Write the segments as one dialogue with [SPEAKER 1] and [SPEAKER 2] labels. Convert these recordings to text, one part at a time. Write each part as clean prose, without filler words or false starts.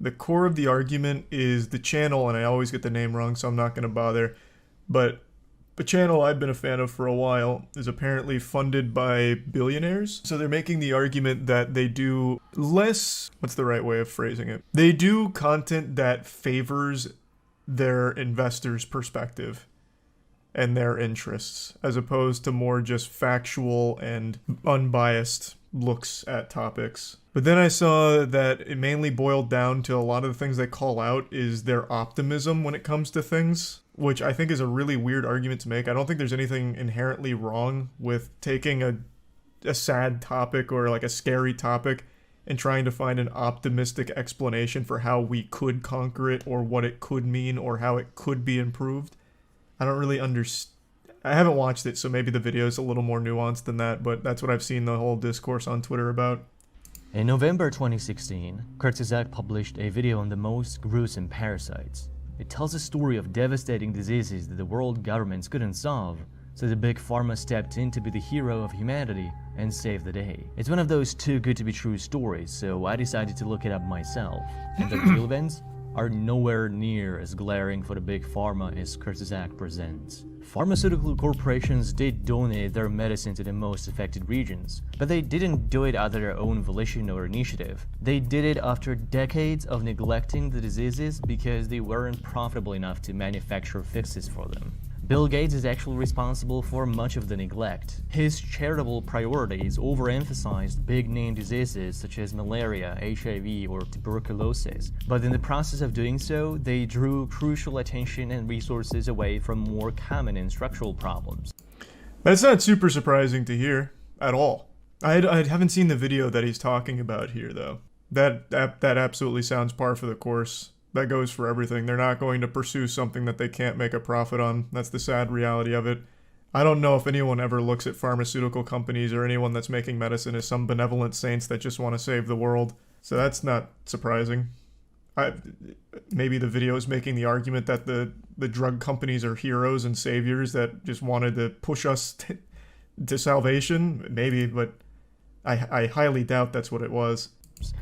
[SPEAKER 1] The core of the argument is the channel, and I always get the name wrong, so I'm not going to bother, but a channel I've been a fan of for a while is apparently funded by billionaires. So they're making the argument that they do less, what's the right way of phrasing it? They do content that favors their investors' perspective and their interests, as opposed to more just factual and unbiased looks at topics. But then I saw that it mainly boiled down to a lot of the things they call out is their optimism when it comes to things, which I think is a really weird argument to make. I don't think there's anything inherently wrong with taking a sad topic or like a scary topic and trying to find an optimistic explanation for how we could conquer it or what it could mean or how it could be improved. I don't really understand. I haven't watched it, so maybe the video is a little more nuanced than that, but that's what I've seen the whole discourse on Twitter about.
[SPEAKER 2] In November 2016, Kurzgesagt published a video on the most gruesome parasites. It tells a story of devastating diseases that the world governments couldn't solve, so the big pharma stepped in to be the hero of humanity and save the day. It's one of those too good to be true stories, so I decided to look it up myself, and the real events are nowhere near as glaring for the big pharma as Kurzgesagt presents. Pharmaceutical corporations did donate their medicine to the most affected regions, but they didn't do it out of their own volition or initiative. They did it after decades of neglecting the diseases because they weren't profitable enough to manufacture fixes for them. Bill Gates is actually responsible for much of the neglect. His charitable priorities overemphasized big-name diseases such as malaria, HIV, or tuberculosis. But in the process of doing so, they drew crucial attention and resources away from more common and structural problems.
[SPEAKER 1] That's not super surprising to hear at all. I haven't seen the video that he's talking about here, though. That absolutely sounds par for the course. That goes for everything. They're not going to pursue something that they can't make a profit on. That's the sad reality of it. I don't know if anyone ever looks at pharmaceutical companies or anyone that's making medicine as some benevolent saints that just want to save the world. So that's not surprising. Maybe the video is making the argument that the drug companies are heroes and saviors that just wanted to push us to salvation. Maybe, but I highly doubt that's what it was.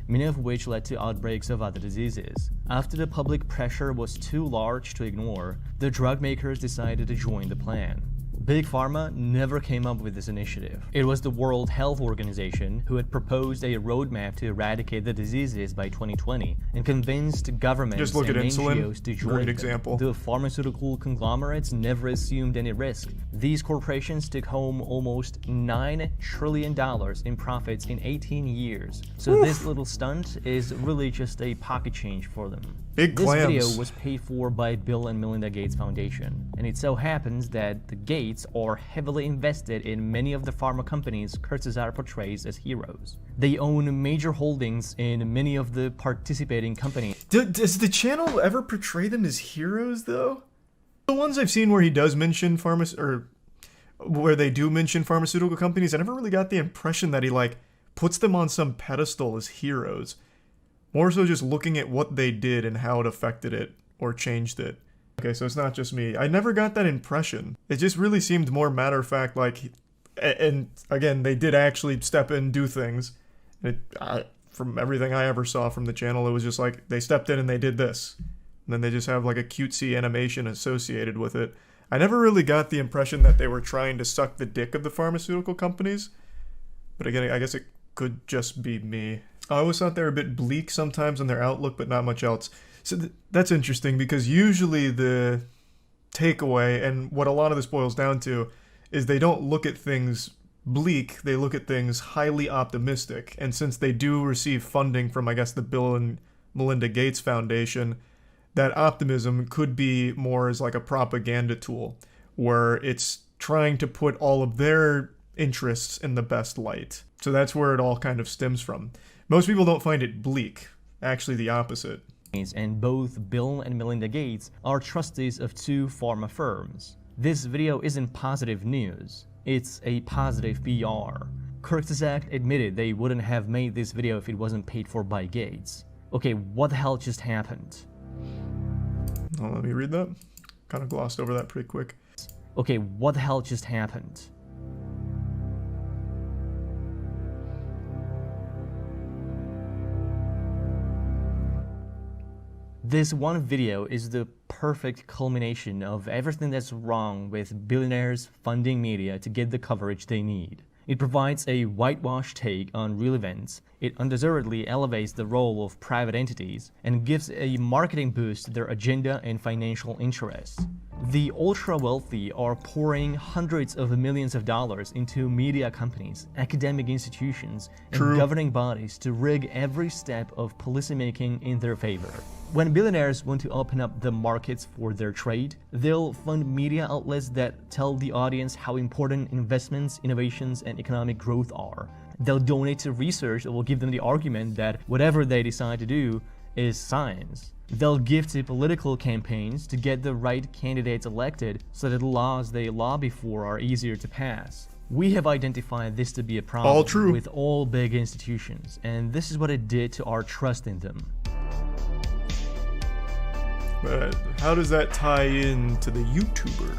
[SPEAKER 2] Many of which led to outbreaks of other diseases. After the public pressure was too large to ignore, the drug makers decided to join the plan. Big Pharma never came up with this initiative. It was the World Health Organization who had proposed a roadmap to eradicate the diseases by 2020 and convinced governments and NGOs to join them. The pharmaceutical conglomerates never assumed any risk. These corporations took home almost $9 trillion in profits in 18 years. So this little stunt is really just a pocket change for them.
[SPEAKER 1] Big clams.
[SPEAKER 2] This video was paid for by Bill and Melinda Gates Foundation, and it so happens that the Gates are heavily invested in many of the pharma companies Kurzgesagt portrays as heroes. They own major holdings in many of the participating companies.
[SPEAKER 1] Does the channel ever portray them as heroes, though? The ones I've seen where he does mention where they do mention pharmaceutical companies, I never really got the impression that he like puts them on some pedestal as heroes. More so just looking at what they did and how it affected it or changed it. Okay, so it's not just me. I never got that impression. It just really seemed more matter-of-fact, like, and again, they did actually step in and do things. From everything I ever saw from the channel, it was just like, they stepped in and they did this. And then they just have like a cutesy animation associated with it. I never really got the impression that they were trying to suck the dick of the pharmaceutical companies. But again, I guess it could just be me. I always thought they were a bit bleak sometimes in their outlook, but not much else. So that's interesting because usually the takeaway, and what a lot of this boils down to, is they don't look at things bleak, they look at things highly optimistic. And since they do receive funding from, I guess, the Bill and Melinda Gates Foundation, that optimism could be more as like a propaganda tool, where it's trying to put all of their interests in the best light. So that's where it all kind of stems from. Most people don't find it bleak, actually the opposite.
[SPEAKER 2] And both Bill and Melinda Gates are trustees of two pharma firms. This video isn't positive news, it's a positive PR. Kurzgesagt admitted they wouldn't have made this video if it wasn't paid for by Gates. Okay, what the hell just happened?
[SPEAKER 1] Oh, let me read that. Kind of glossed over that pretty quick.
[SPEAKER 2] Okay, what the hell just happened? This one video is the perfect culmination of everything that's wrong with billionaires funding media to get the coverage they need. It provides a whitewashed take on real events, it undeservedly elevates the role of private entities, and gives a marketing boost to their agenda and financial interests. The ultra-wealthy are pouring hundreds of millions of dollars into media companies, academic institutions, and governing bodies to rig every step of policymaking in their favor. When billionaires want to open up the markets for their trade, they'll fund media outlets that tell the audience how important investments, innovations, and economic growth are. They'll donate to research that will give them the argument that whatever they decide to do is science. They'll give to political campaigns to get the right candidates elected so that the laws they lobby for are easier to pass. We have identified this to be a problem with all big institutions, and this is what it did to our trust in them.
[SPEAKER 1] But how does that tie in to the YouTuber?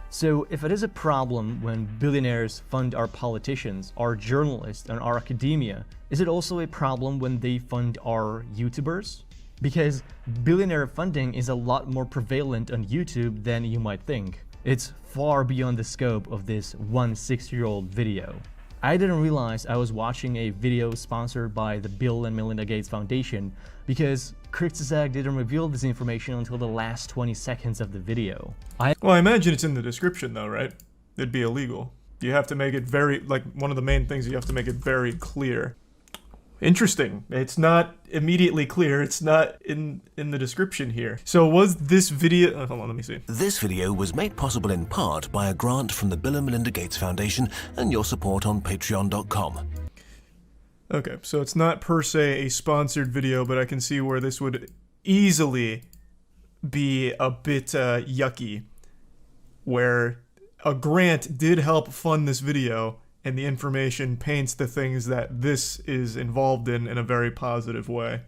[SPEAKER 2] So if it is a problem when billionaires fund our politicians, our journalists, and our academia, is it also a problem when they fund our YouTubers? Because billionaire funding is a lot more prevalent on YouTube than you might think. It's far beyond the scope of this 6-year-old video. I didn't realize I was watching a video sponsored by the Bill and Melinda Gates Foundation because Kurzgesagt didn't reveal this information until the last 20 seconds of the video.
[SPEAKER 1] Well, I imagine it's in the description though, right? It'd be illegal. You have to make it very, like, one of the main things, you have to make it very clear. Interesting. It's not immediately clear. It's not in the description here. So was this video... hold on, let me see.
[SPEAKER 3] This video was made possible in part by a grant from the Bill and Melinda Gates Foundation and your support on Patreon.com.
[SPEAKER 1] Okay, so it's not per se a sponsored video, but I can see where this would easily be a bit yucky, where a grant did help fund this video, and the information paints the things that this is involved in a very positive way.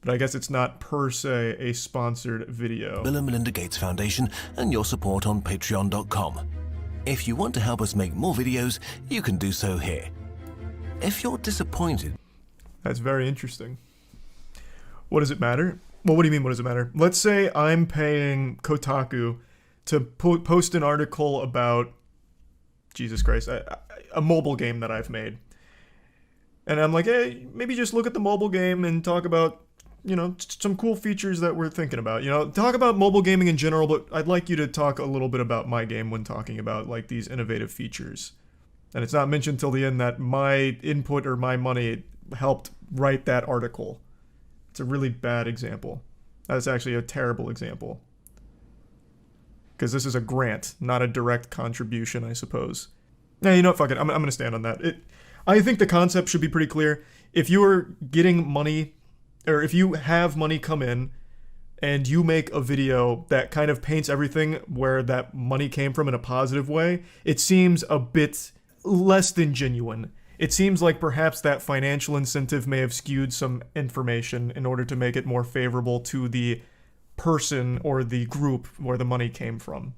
[SPEAKER 1] But I guess it's not per se a sponsored video.
[SPEAKER 3] Bill and Melinda Gates Foundation and your support on Patreon.com. If you want to help us make more videos, you can do so here. If you're disappointed...
[SPEAKER 1] That's very interesting. What does it matter? Well, what do you mean, what does it matter? Let's say I'm paying Kotaku to post an article about, Jesus Christ, a mobile game that I've made. And I'm like, hey, maybe just look at the mobile game and talk about, you know, some cool features that we're thinking about. You know, talk about mobile gaming in general, but I'd like you to talk a little bit about my game when talking about, like, these innovative features. And it's not mentioned till the end that my input or my money helped write that article. It's a really bad example. That's actually a terrible example. Because this is a grant, not a direct contribution, I suppose. Yeah, you know what, fuck it, I'm going to stand on that. I think the concept should be pretty clear. If you are getting money, or if you have money come in, and you make a video that kind of paints everything where that money came from in a positive way, it seems a bit less than genuine. It seems like perhaps that financial incentive may have skewed some information in order to make it more favorable to the person or the group where the money came from.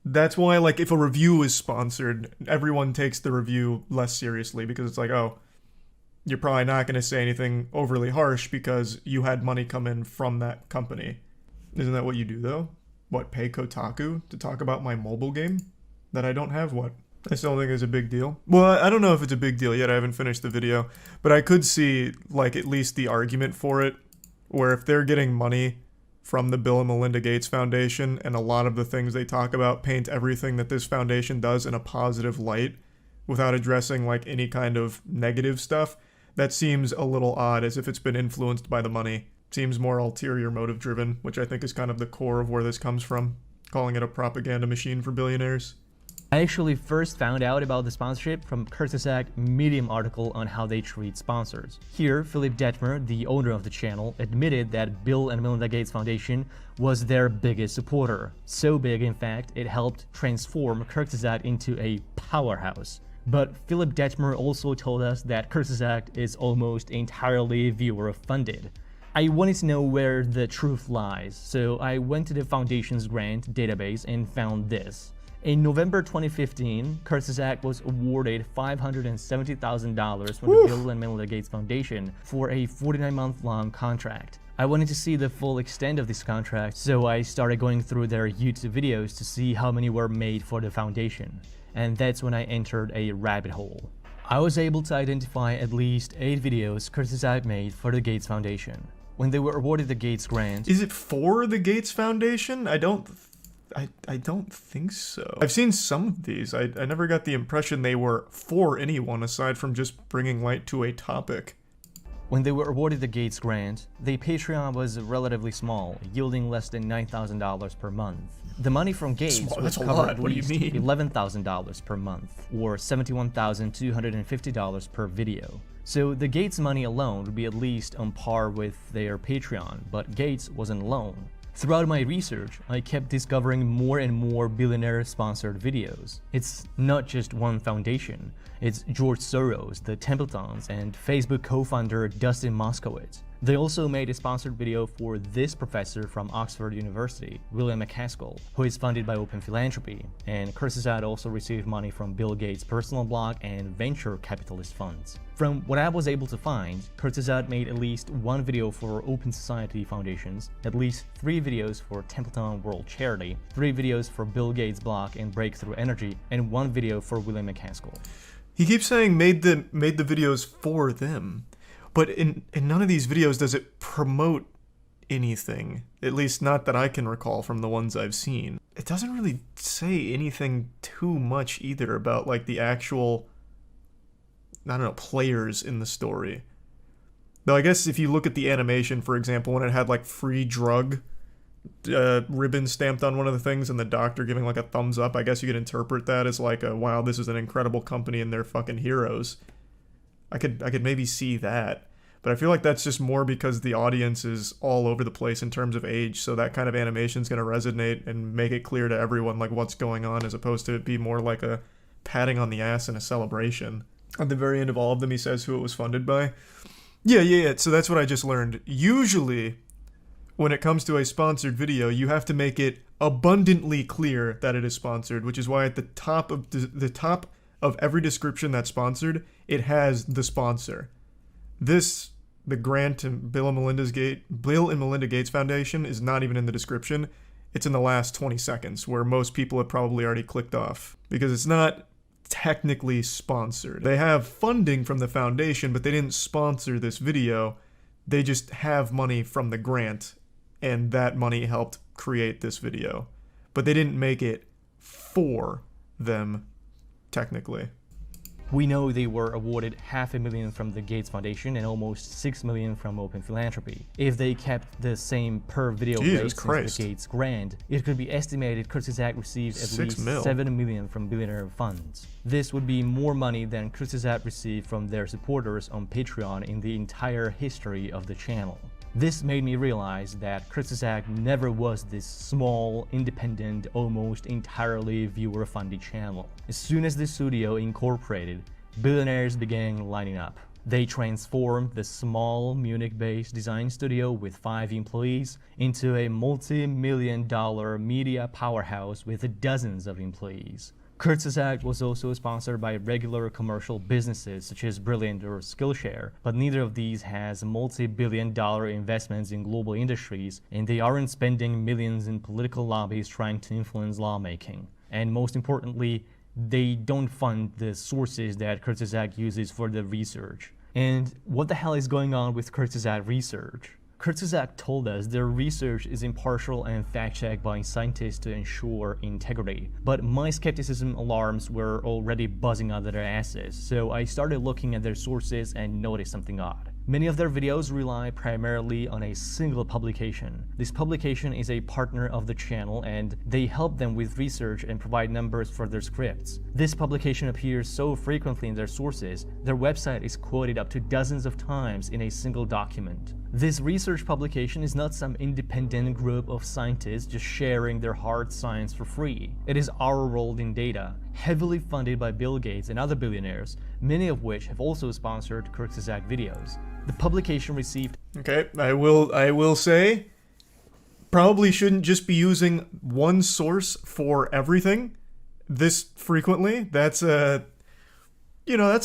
[SPEAKER 1] That's why, like, if a review is sponsored, everyone takes the review less seriously because it's like, oh, you're probably not going to say anything overly harsh because you had money come in from that company. Isn't that what you do, though? What, pay Kotaku to talk about my mobile game that I don't have? What? I still think it's a big deal. Well, I don't know if it's a big deal yet. I haven't finished the video. But I could see, like, at least the argument for it, where if they're getting money from the Bill and Melinda Gates Foundation, and a lot of the things they talk about paint everything that this foundation does in a positive light without addressing, like, any kind of negative stuff, that seems a little odd, as if it's been influenced by the money. Seems more ulterior motive driven, which I think is kind of the core of where this comes from, calling it a propaganda machine for billionaires.
[SPEAKER 2] I actually first found out about the sponsorship from Kurzgesagt Medium article on how they treat sponsors. Here, Philipp Detmer, the owner of the channel, admitted that Bill and Melinda Gates Foundation was their biggest supporter. So big, in fact, it helped transform Kurzgesagt into a powerhouse. But Philipp Detmer also told us that Kurzgesagt is almost entirely viewer-funded. I wanted to know where the truth lies, so I went to the foundation's grant database and found this. In November 2015, Kurzgesagt was awarded $570,000 from the Bill and Melinda Gates Foundation for a 49-month-long contract. I wanted to see the full extent of this contract, so I started going through their YouTube videos to see how many were made for the foundation. And that's when I entered a rabbit hole. I was able to identify at least 8 videos Kurzgesagt made for the Gates Foundation. When they were awarded the Gates grant...
[SPEAKER 1] Is it for the Gates Foundation? I don't think so. I've seen some of these. I never got the impression they were for anyone aside from just bringing light to a topic.
[SPEAKER 2] When they were awarded the Gates grant, the Patreon was relatively small, yielding less than $9,000 per month. The money from Gates would cover at least $11,000 per month, or $71,250 per video. So the Gates money alone would be at least on par with their Patreon, but Gates wasn't alone. Throughout my research, I kept discovering more and more billionaire-sponsored videos. It's not just one foundation. It's George Soros, the Templetons, and Facebook co-founder Dustin Moskovitz. They also made a sponsored video for this professor from Oxford University, William McCaskill, who is funded by Open Philanthropy, and Kurzgesagt also received money from Bill Gates' personal blog and venture capitalist funds. From what I was able to find, Kurzgesagt made at least 1 video for Open Society Foundations, at least 3 videos for Templeton World Charity, 3 videos for Bill Gates' blog and Breakthrough Energy, and 1 video for William McCaskill.
[SPEAKER 1] He keeps saying made the videos for them. But in none of these videos does it promote anything, at least not that I can recall from the ones I've seen. It doesn't really say anything too much either about like the actual, I don't know, players in the story. Though I guess if you look at the animation, for example, when it had like free drug ribbon stamped on one of the things and the doctor giving like a thumbs up, I guess you could interpret that as like a, wow, this is an incredible company and they're fucking heroes. I could maybe see that, but I feel like that's just more because the audience is all over the place in terms of age, so that kind of animation is going to resonate and make it clear to everyone like what's going on, as opposed to it be more like a patting on the ass and a celebration. At the very end of all of them, he says who it was funded by. Yeah, so that's what I just learned. Usually, when it comes to a sponsored video, you have to make it abundantly clear that it is sponsored, which is why at the top of every description that's sponsored, it has the sponsor. The grant to Bill and Melinda Gates Foundation is not even in the description. It's in the last 20 seconds, where most people have probably already clicked off, because it's not technically sponsored. They have funding from the foundation, but they didn't sponsor this video. They just have money from the grant, and that money helped create this video. But they didn't make it for them, technically.
[SPEAKER 2] We know they were awarded $500,000 from the Gates Foundation and almost $6 million from Open Philanthropy. If they kept the same per video rate since the Gates grant, it could be estimated Kurzgesagt received at least $7 million from billionaire funds. This would be more money than Kurzgesagt received from their supporters on Patreon in the entire history of the channel. This made me realize that Kurzgesagt never was this small, independent, almost entirely viewer-funded channel. As soon as the studio incorporated, billionaires began lining up. They transformed the small Munich-based design studio with 5 employees into a multi-million-dollar media powerhouse with dozens of employees. Kurzgesagt was also sponsored by regular commercial businesses such as Brilliant or Skillshare, but neither of these has multi-billion-dollar investments in global industries, and they aren't spending millions in political lobbies trying to influence lawmaking. And most importantly, they don't fund the sources that Kurzgesagt uses for the research. And what the hell is going on with Kurzgesagt research? Kurzgesagt told us their research is impartial and fact-checked by scientists to ensure integrity. But my skepticism alarms were already buzzing out of their asses, so I started looking at their sources and noticed something odd. Many of their videos rely primarily on a single publication. This publication is a partner of the channel, and they help them with research and provide numbers for their scripts. This publication appears so frequently in their sources, their website is quoted up to dozens of times in a single document. This research publication is not some independent group of scientists just sharing their hard science for free. It is our rolled in data, heavily funded by Bill Gates and other billionaires, many of which have also sponsored Kurzgesagt videos. The publication received...
[SPEAKER 1] Okay, I will say, probably shouldn't just be using one source for everything. this frequently, that's a, I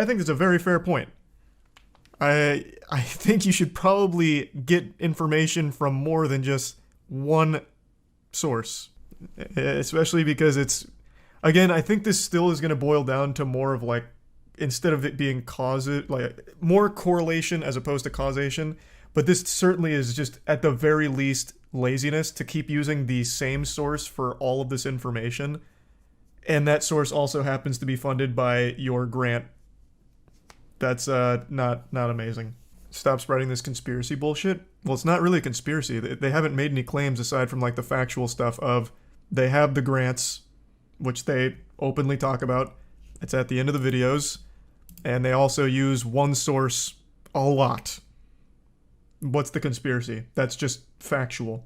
[SPEAKER 1] think that's a very fair point. I think you should probably get information from more than just one source, especially because it's, again, I think this still is going to boil down to more of like, instead of it being more correlation as opposed to causation. But this certainly is just at the very least laziness to keep using the same source for all of this information. And that source also happens to be funded by your grant. That's not amazing. Stop spreading this conspiracy bullshit. Well, it's not really a conspiracy. They haven't made any claims aside from like the factual stuff of they have the grants, which they openly talk about. It's at the end of the videos. And they also use one source a lot. What's the conspiracy? That's just factual.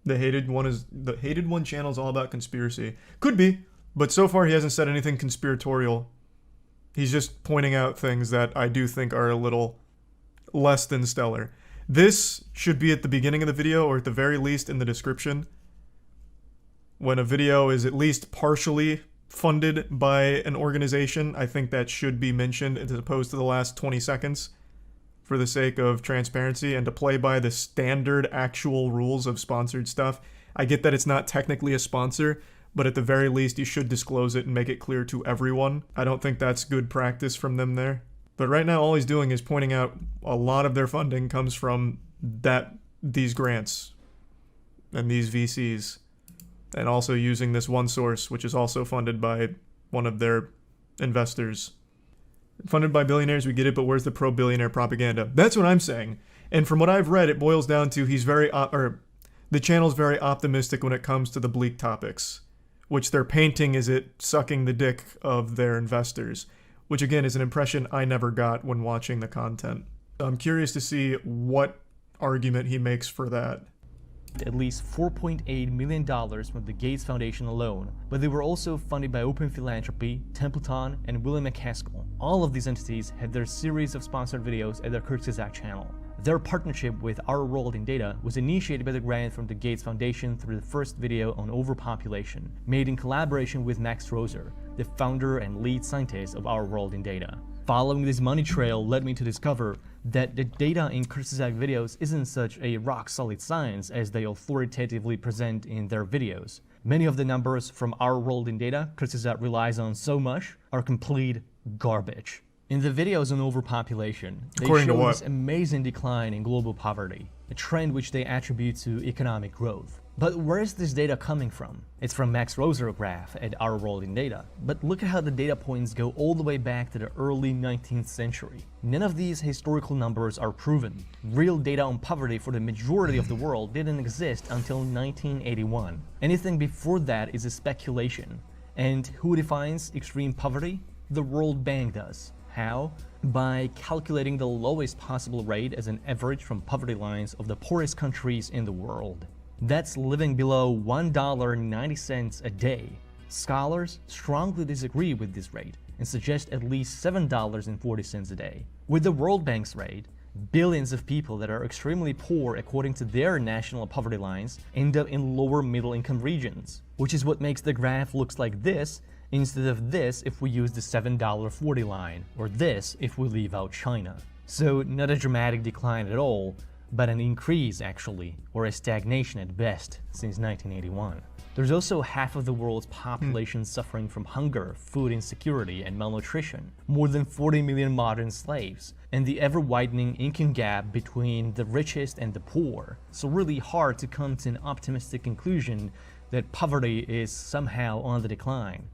[SPEAKER 1] The hated one channel is all about conspiracy. Could be, but so far he hasn't said anything conspiratorial. He's just pointing out things that I do think are a little less than stellar. This should be at the beginning of the video, or at the very least in the description. When a video is at least partially funded by an organization, I think that should be mentioned as opposed to the last 20 seconds for the sake of transparency and to play by the standard actual rules of sponsored stuff. I get that it's not technically a sponsor, but at the very least you should disclose it and make it clear to everyone. I don't think that's good practice from them there. But right now all he's doing is pointing out a lot of their funding comes from these grants and these VCs. And also using this one source, which is also funded by one of their investors. Funded by billionaires, we get it, but where's the pro-billionaire propaganda? That's what I'm saying. And from what I've read, it boils down to the channel's very optimistic when it comes to the bleak topics, which they're painting as it sucking the dick of their investors, which again is an impression I never got when watching the content. I'm curious to see what argument he makes for that.
[SPEAKER 2] At least $4.8 million from the Gates Foundation alone, but they were also funded by Open Philanthropy, Templeton, and William McCaskill. All of these entities had their series of sponsored videos at their Kurzgesagt channel. Their partnership with Our World in Data was initiated by the grant from the Gates Foundation through the first video on overpopulation, made in collaboration with Max Roser, the founder and lead scientist of Our World in Data. Following this money trail led me to discover that the data in Kurzgesagt videos isn't such a rock-solid science as they authoritatively present in their videos. Many of the numbers from Our World in Data Kurzgesagt relies on so much are complete garbage. In the videos on overpopulation, they show this amazing decline in global poverty, a trend which they attribute to economic growth. But where is this data coming from? It's from Max Roser graph at Our World in Data. But look at how the data points go all the way back to the early 19th century. None of these historical numbers are proven. Real data on poverty for the majority of the world didn't exist until 1981. Anything before that is a speculation. And who defines extreme poverty? The World Bank does. How? By calculating the lowest possible rate as an average from poverty lines of the poorest countries in the world. That's living below $1.90 a day. Scholars strongly disagree with this rate and suggest at least $7.40 a day. With the World Bank's rate, billions of people that are extremely poor according to their national poverty lines end up in lower middle income regions, which is what makes the graph looks like this instead of this if we use the $7.40 line, or this if we leave out China. So not a dramatic decline at all, but an increase actually, or a stagnation at best, since 1981. There's also half of the world's population suffering from hunger, food insecurity, and malnutrition, more than 40 million modern slaves, and the ever-widening income gap between the richest and the poor. So really hard to come to an optimistic conclusion that poverty is somehow on the decline.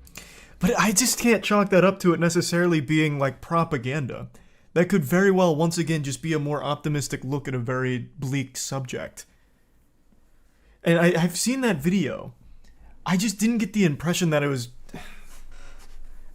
[SPEAKER 1] But I just can't chalk that up to it necessarily being like propaganda. That could very well, once again, just be a more optimistic look at a very bleak subject. And I've seen that video. I just didn't get the impression that it was...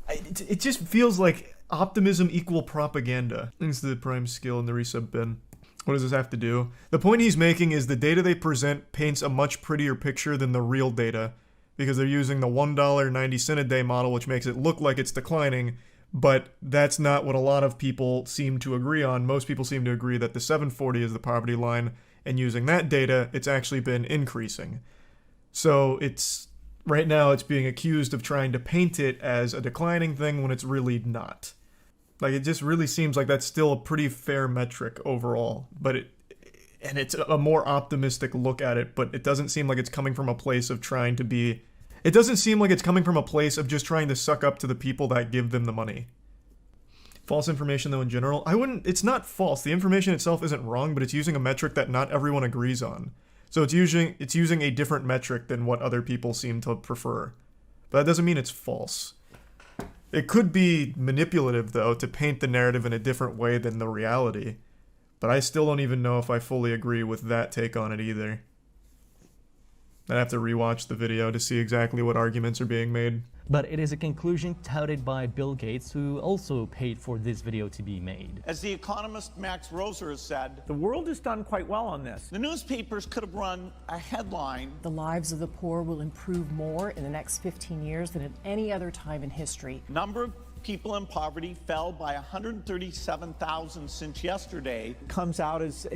[SPEAKER 1] It just feels like optimism equal propaganda. Thanks to the prime skill in the resub bin. What does this have to do? The point he's making is the data they present paints a much prettier picture than the real data, because they're using the $1.90 a day model, which makes it look like it's declining. But that's not what a lot of people seem to agree on. Most people seem to agree that the 740 is the poverty line, and using that data, it's actually been increasing. So it's right now it's being accused of trying to paint it as a declining thing when it's really not. Like, it just really seems like that's still a pretty fair metric overall, but it's a more optimistic look at it, but it doesn't seem like it's coming from a place of trying to be, it doesn't seem like it's coming from a place of just trying to suck up to the people that give them the money. False information, though, in general, it's not false. The information itself isn't wrong, but it's using a metric that not everyone agrees on. So it's using a different metric than what other people seem to prefer. But that doesn't mean it's false. It could be manipulative, though, to paint the narrative in a different way than the reality. But I still don't even know if I fully agree with that take on it either. I'd have to rewatch the video to see exactly what arguments are being made.
[SPEAKER 2] But it is a conclusion touted by Bill Gates, who also paid for this video to be made.
[SPEAKER 4] As the economist Max Roser has said,
[SPEAKER 5] the world has done quite well on this.
[SPEAKER 4] The newspapers could have run a headline.
[SPEAKER 6] The lives of the poor will improve more in the next 15 years than at any other time in history.
[SPEAKER 4] Number of people in poverty fell by 137,000 since yesterday.
[SPEAKER 5] Comes out as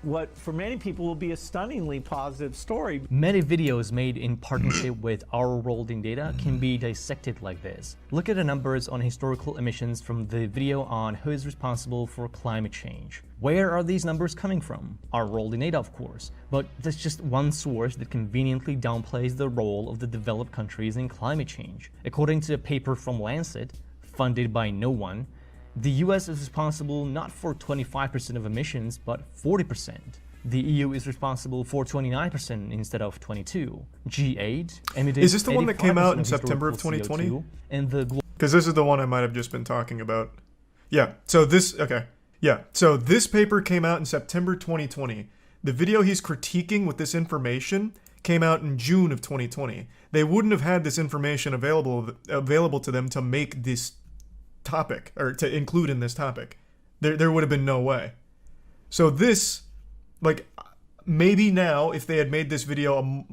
[SPEAKER 5] what for many people will be a stunningly positive story.
[SPEAKER 2] Many videos made in partnership with Our World in Data can be dissected like this. Look at the numbers on historical emissions from the video on who is responsible for climate change. Where are these numbers coming from? Our World in Data, of course, but that's just one source that conveniently downplays the role of the developed countries in climate change. According to a paper from Lancet, funded by no one, the US is responsible not for 25% of emissions, but 40%. The EU is responsible for 29% instead of 22%. G8 emitted.
[SPEAKER 1] Is this the one that came out in September of 2020?
[SPEAKER 2] And the
[SPEAKER 1] because this is the one I might have just been talking about. Yeah. So this paper came out in September 2020. The video he's critiquing with this information came out in June of 2020. They wouldn't have had this information available to them to make this topic, or to include in this topic. There would have been no way. So this, like, maybe now if they had made this video,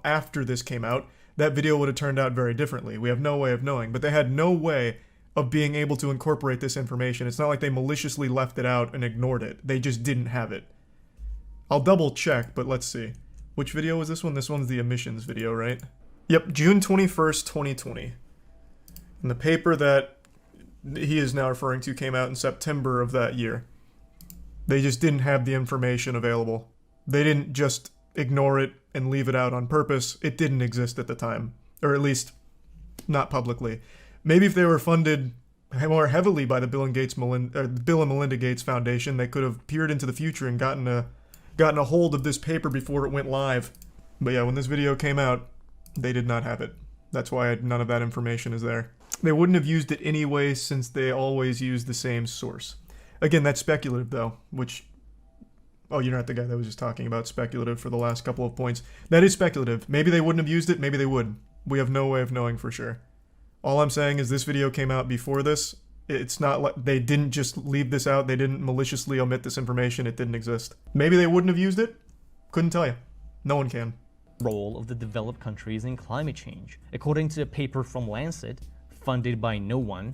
[SPEAKER 1] after this came out, that video would have turned out very differently. We have no way of knowing, but they had no way of being able to incorporate this information. It's not like they maliciously left it out and ignored it. They just didn't have it. I'll double check, but let's see. Which video was this one? This one's the emissions video, right? Yep, June 21st, 2020. And the paper that he is now referring to came out in September of that year. They just didn't have the information available. They didn't just ignore it and leave it out on purpose. It didn't exist at the time, or at least not publicly. Maybe if they were funded more heavily by the Bill and Melinda Gates Foundation, they could have peered into the future and gotten a hold of this paper before it went live. But yeah, when this video came out, they did not have it. That's why none of that information is there. They wouldn't have used it anyway, since they always use the same source. Again, that's speculative, though, which... Oh, you're not the guy that was just talking about speculative for the last couple of points. That is speculative. Maybe they wouldn't have used it, maybe they would. We have no way of knowing for sure. All I'm saying is this video came out before this. It's not like they didn't just leave this out, they didn't maliciously omit this information, it didn't exist. Maybe they wouldn't have used it? Couldn't tell you. No one can.
[SPEAKER 2] Role of the developed countries in climate change. According to a paper from Lancet, funded by no one,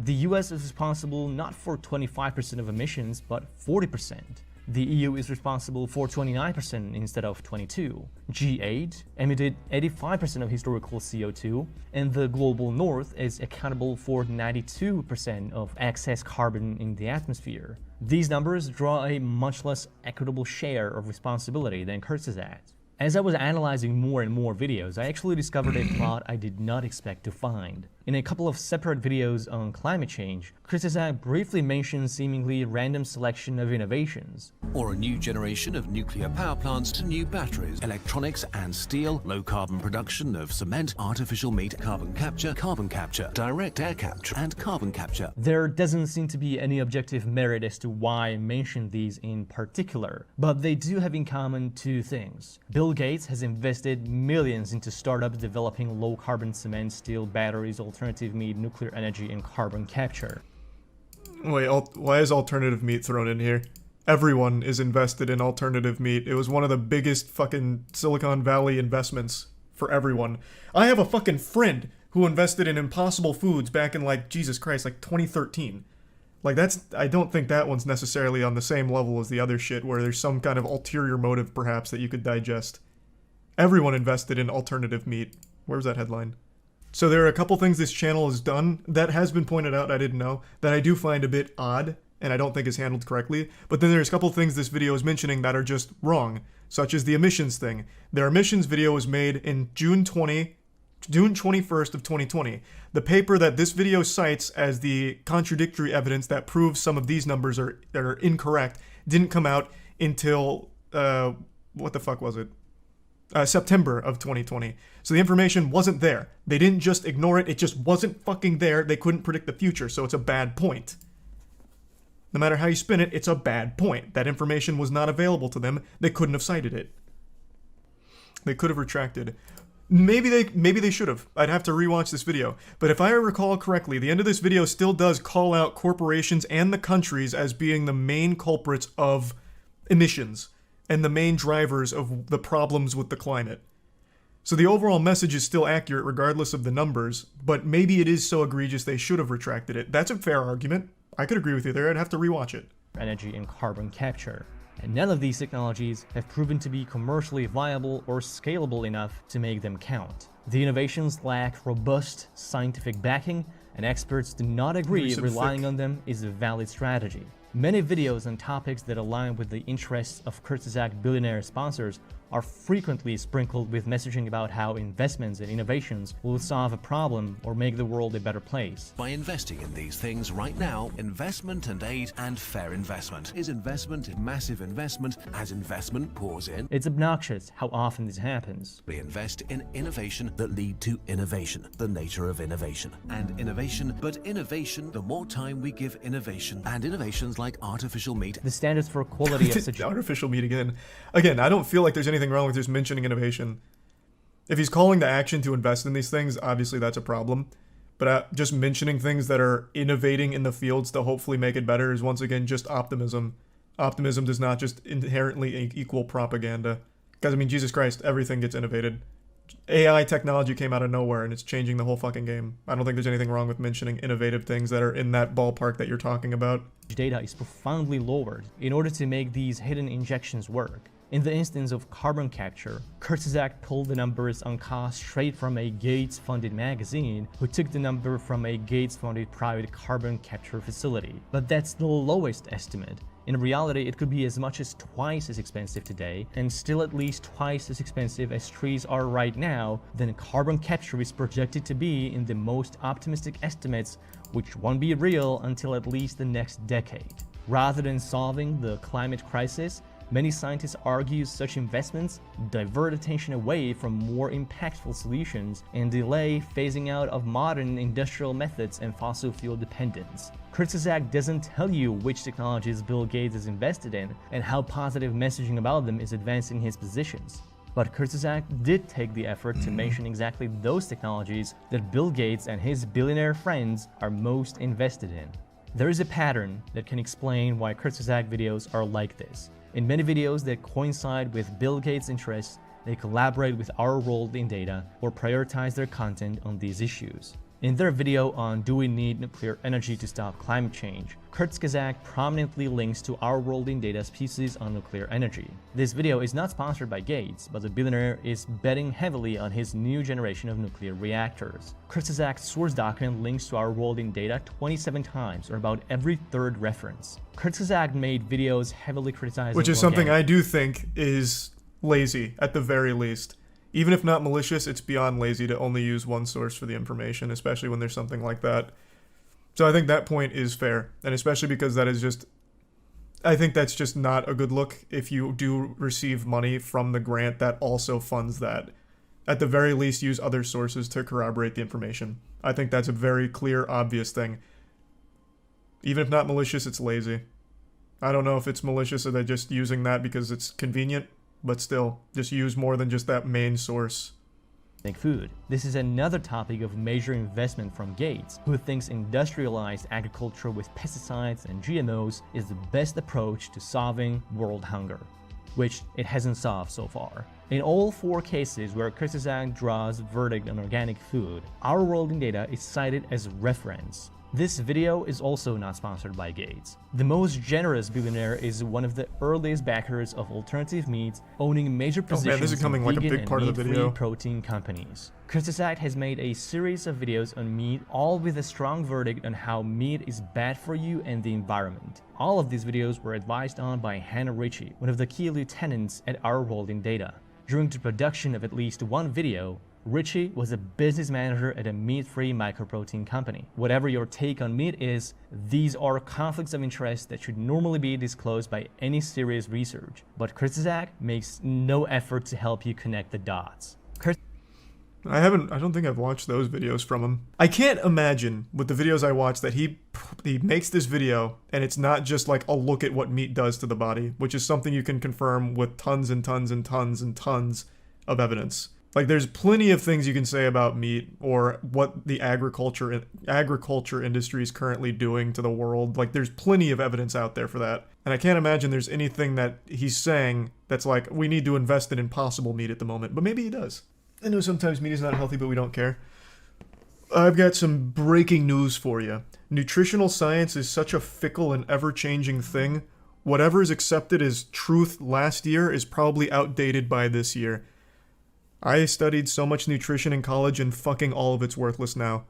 [SPEAKER 2] the US is responsible not for 25% of emissions, but 40%. The EU is responsible for 29% instead of 22%. G8 emitted 85% of historical CO2, and the global north is accountable for 92% of excess carbon in the atmosphere. These numbers draw a much less equitable share of responsibility than Kurzgesagt. As I was analyzing more and more videos, I actually discovered a plot I did not expect to find. In a couple of separate videos on climate change, Kurzgesagt briefly mentions seemingly random selection of innovations.
[SPEAKER 3] Or a new generation of nuclear power plants to new batteries, electronics and steel, low carbon production of cement, artificial meat, carbon capture, direct air capture, and carbon capture.
[SPEAKER 2] There doesn't seem to be any objective merit as to why I mentioned these in particular, but they do have in common two things. Bill Gates has invested millions into startups developing low carbon cement, steel, batteries, alternative meat, nuclear energy, and carbon capture.
[SPEAKER 1] Wait, why is alternative meat thrown in here? Everyone is invested in alternative meat. It was one of the biggest fucking Silicon Valley investments for everyone. I have a fucking friend who invested in Impossible Foods back in, like, Jesus Christ, like 2013. Like, I don't think that one's necessarily on the same level as the other shit where there's some kind of ulterior motive perhaps that you could digest. Everyone invested in alternative meat. Where was that headline? So there are a couple things this channel has done that has been pointed out, I didn't know, that I do find a bit odd and I don't think is handled correctly. But then there's a couple things this video is mentioning that are just wrong, such as the emissions thing. Their emissions video was made in June 21st of 2020. The paper that this video cites as the contradictory evidence that proves some of these numbers are incorrect didn't come out until, what the fuck was it? September of 2020. So the information wasn't there. They didn't just ignore it, it just wasn't fucking there. They couldn't predict the future, so it's a bad point. No matter how you spin it, it's a bad point. That information was not available to them. They couldn't have cited it. They could have retracted. Maybe they should have. I'd have to rewatch this video. But if I recall correctly, the end of this video still does call out corporations and the countries as being the main culprits of emissions and the main drivers of the problems with the climate. So the overall message is still accurate regardless of the numbers, but maybe it is so egregious they should have retracted it. That's a fair argument. I could agree with you there. I'd have to rewatch it.
[SPEAKER 2] Energy and carbon capture. And none of these technologies have proven to be commercially viable or scalable enough to make them count. The innovations lack robust scientific backing, and experts do not agree relying on them is a valid strategy. Many videos on topics that align with the interests of Kurzgesagt billionaire sponsors are frequently sprinkled with messaging about how investments and innovations will solve a problem or make the world a better place.
[SPEAKER 3] By investing in these things right now, investment and aid and fair investment. Is investment massive investment as investment pours in?
[SPEAKER 2] It's obnoxious how often this happens.
[SPEAKER 3] We invest in innovation that lead to innovation, the nature of innovation. And innovation, but innovation, the more time we give innovation, and innovations like artificial meat.
[SPEAKER 2] The standards for quality of such
[SPEAKER 1] artificial meat again. Again, I don't feel like there's anything wrong with just mentioning innovation. If he's calling the action to invest in these things, obviously that's a problem. But just mentioning things that are innovating in the fields to hopefully make it better is once again just optimism. Optimism does not just inherently equal propaganda. Because I mean, Jesus Christ, everything gets innovated. AI technology came out of nowhere and it's changing the whole fucking game. I don't think there's anything wrong with mentioning innovative things that are in that ballpark that you're talking about.
[SPEAKER 2] Data is profoundly lowered in order to make these hidden injections work. In the instance of carbon capture, Kurzgesagt pulled the numbers on cost straight from a Gates-funded magazine, who took the number from a Gates-funded private carbon capture facility. But that's the lowest estimate. In reality, it could be as much as twice as expensive today, and still at least twice as expensive as trees are right now, than carbon capture is projected to be in the most optimistic estimates, which won't be real until at least the next decade. Rather than solving the climate crisis, many scientists argue such investments divert attention away from more impactful solutions and delay phasing out of modern industrial methods and fossil fuel dependence. Kurzgesagt doesn't tell you which technologies Bill Gates is invested in and how positive messaging about them is advancing his positions. But Kurzgesagt did take the effort to mention exactly those technologies that Bill Gates and his billionaire friends are most invested in. There is a pattern that can explain why Kurzgesagt videos are like this. In many videos that coincide with Bill Gates' interests, they collaborate with Our World in Data or prioritize their content on these issues. In their video on Do We Need Nuclear Energy to Stop Climate Change, Kurzgesagt prominently links to Our World in Data's pieces on nuclear energy. This video is not sponsored by Gates, but the billionaire is betting heavily on his new generation of nuclear reactors. Kurzgesagt's source document links to Our World in Data 27 times, or about every third reference. Kurzgesagt made videos heavily criticizing
[SPEAKER 1] which is something I do think is lazy, at the very least. Even if not malicious, it's beyond lazy to only use one source for the information, especially when there's something like that. So I think that point is fair, and especially because that is just... I think that's just not a good look if you do receive money from the grant that also funds that. At the very least, use other sources to corroborate the information. I think that's a very clear, obvious thing. Even if not malicious, it's lazy. I don't know if it's malicious or they're just using that because it's convenient, but still, just use more than just that main source.
[SPEAKER 2] Food. This is another topic of major investment from Gates, who thinks industrialized agriculture with pesticides and GMOs is the best approach to solving world hunger, which it hasn't solved so far. In all 4 cases where Kurzgesagt draws verdict on organic food, Our World in Data is cited as reference. This video is also not sponsored by Gates. The most generous billionaire is one of the earliest backers of alternative meats, owning major positions
[SPEAKER 1] this is becoming
[SPEAKER 2] in
[SPEAKER 1] like a
[SPEAKER 2] vegan
[SPEAKER 1] big part
[SPEAKER 2] and
[SPEAKER 1] of the
[SPEAKER 2] meat-free
[SPEAKER 1] video.
[SPEAKER 2] protein companies. Kurzgesagt has made a series of videos on meat, all with a strong verdict on how meat is bad for you and the environment. All of these videos were advised on by Hannah Ritchie, one of the key lieutenants at Our World in Data. During the production of at least one video, Ritchie was a business manager at a meat-free microprotein company. Whatever your take on meat is, these are conflicts of interest that should normally be disclosed by any serious research. But Kurzgesagt makes no effort to help you connect the dots.
[SPEAKER 1] I don't think I've watched those videos from him. I can't imagine with the videos I watch that he makes this video and it's not just like a look at what meat does to the body, which is something you can confirm with tons and tons and tons and tons of evidence. Like, there's plenty of things you can say about meat or what the agriculture industry is currently doing to the world. Like, there's plenty of evidence out there for that. And I can't imagine there's anything that he's saying that's like, we need to invest in impossible meat at the moment. But maybe he does. I know sometimes meat is not healthy, but we don't care. I've got some breaking news for you. Nutritional science is such a fickle and ever-changing thing. Whatever is accepted as truth last year is probably outdated by this year. I studied so much nutrition in college and fucking all of it's worthless now.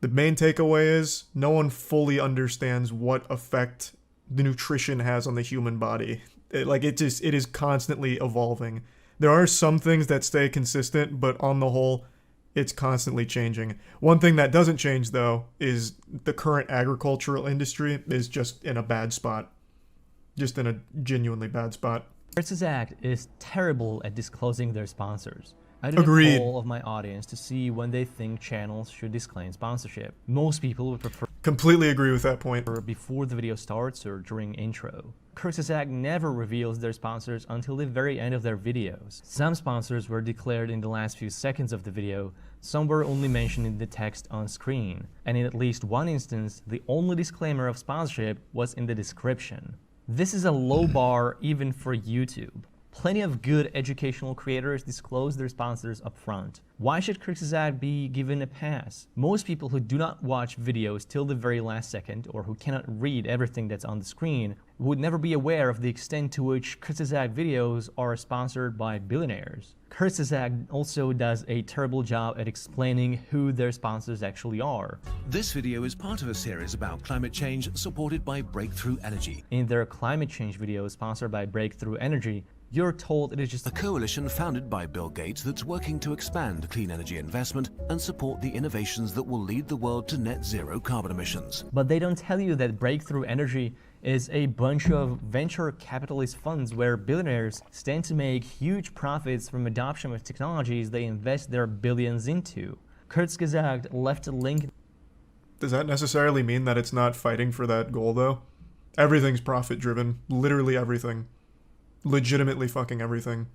[SPEAKER 1] The main takeaway is no one fully understands what effect the nutrition has on the human body. It is constantly evolving. There are some things that stay consistent, but on the whole, it's constantly changing. One thing that doesn't change, though, is the current agricultural industry is just in a bad spot. Just in a genuinely bad spot.
[SPEAKER 2] Kurzgesagt is terrible at disclosing their sponsors. I did
[SPEAKER 1] Agreed.
[SPEAKER 2] a poll of my audience to see when they think channels should disclaim sponsorship. Most people would prefer
[SPEAKER 1] Completely agree with that point.
[SPEAKER 2] before the video starts or during intro. Kurzgesagt never reveals their sponsors until the very end of their videos. Some sponsors were declared in the last few seconds of the video, some were only mentioned in the text on screen, and in at least one instance, the only disclaimer of sponsorship was in the description. This is a low bar even for YouTube. Plenty of good educational creators disclose their sponsors up front. Why should Kurzgesagt be given a pass? Most people who do not watch videos till the very last second, or who cannot read everything that's on the screen, would never be aware of the extent to which Kurzgesagt videos are sponsored by billionaires. Kurzgesagt also does a terrible job at explaining who their sponsors actually are.
[SPEAKER 3] This video is part of a series about climate change supported by Breakthrough Energy,
[SPEAKER 2] In their climate change video sponsored by Breakthrough Energy, you're told it is just
[SPEAKER 3] a coalition founded by Bill Gates that's working to expand clean energy investment and support the innovations that will lead the world to net zero carbon emissions.
[SPEAKER 2] But they don't tell you that Breakthrough Energy is a bunch of venture capitalist funds where billionaires stand to make huge profits from adoption of technologies they invest their billions into. Kurzgesagt left a link.
[SPEAKER 1] Does that necessarily mean that it's not fighting for that goal, though? Everything's profit-driven. Literally everything. Legitimately fucking everything.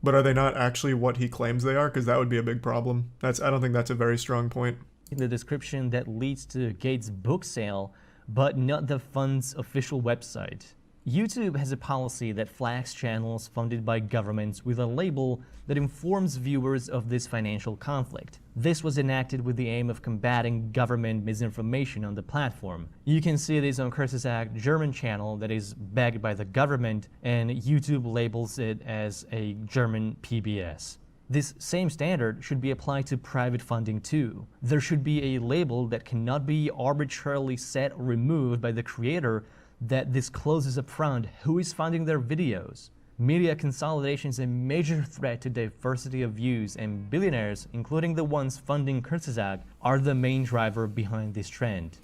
[SPEAKER 1] But are they not actually what he claims they are? Because that would be a big problem. I don't think that's a very strong point.
[SPEAKER 2] In the description that leads to Gates' book sale, but not the fund's official website. YouTube has a policy that flags channels funded by governments with a label that informs viewers of this financial conflict. This was enacted with the aim of combating government misinformation on the platform. You can see this on Kurzgesagt German channel that is backed by the government, and YouTube labels it as a German PBS. This same standard should be applied to private funding too. There should be a label that cannot be arbitrarily set or removed by the creator that discloses upfront who is funding their videos. Media consolidation is a major threat to diversity of views, and billionaires, including the ones funding Kurzgesagt, are the main driver behind this trend.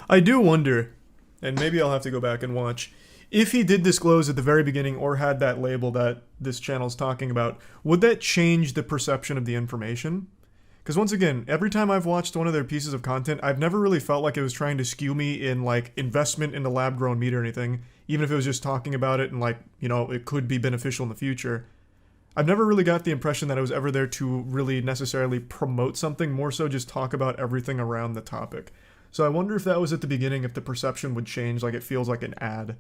[SPEAKER 1] I do wonder, and maybe I'll have to go back and watch, if he did disclose at the very beginning or had that label that this channel's talking about, would that change the perception of the information? Because once again, every time I've watched one of their pieces of content, I've never really felt like it was trying to skew me in like investment into lab-grown meat or anything, even if it was just talking about it and like, you know, it could be beneficial in the future. I've never really got the impression that I was ever there to really necessarily promote something, more so just talk about everything around the topic. So I wonder if that was at the beginning, if the perception would change, like it feels like an ad.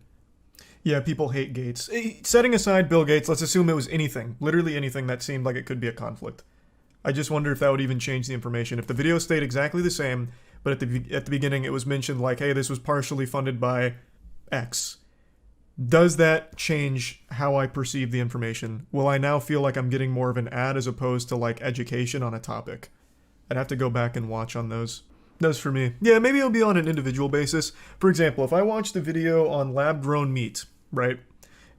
[SPEAKER 1] Yeah, people hate Gates. Setting aside Bill Gates, let's assume it was anything, literally anything that seemed like it could be a conflict. I just wonder if that would even change the information. If the video stayed exactly the same, but at the beginning it was mentioned like, hey, this was partially funded by X. Does that change how I perceive the information? Will I now feel like I'm getting more of an ad as opposed to like education on a topic? I'd have to go back and watch on those. Those for me. Yeah, maybe it'll be on an individual basis. For example, if I watched a video on lab-grown meat, right,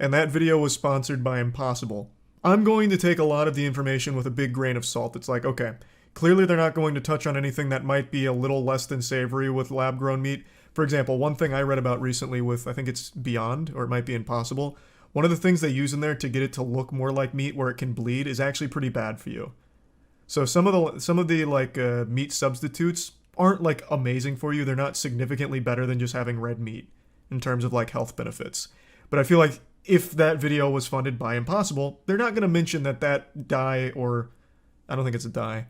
[SPEAKER 1] and that video was sponsored by Impossible, I'm going to take a lot of the information with a big grain of salt. It's like, okay, clearly they're not going to touch on anything that might be a little less than savory with lab-grown meat. For example, one thing I read about recently with, I think it's Beyond, or it might be Impossible, one of the things they use in there to get it to look more like meat where it can bleed is actually pretty bad for you. So some of the like meat substitutes aren't like amazing for you. They're not significantly better than just having red meat in terms of like health benefits. But I feel like if that video was funded by Impossible, they're not going to mention that dye, or I don't think it's a dye.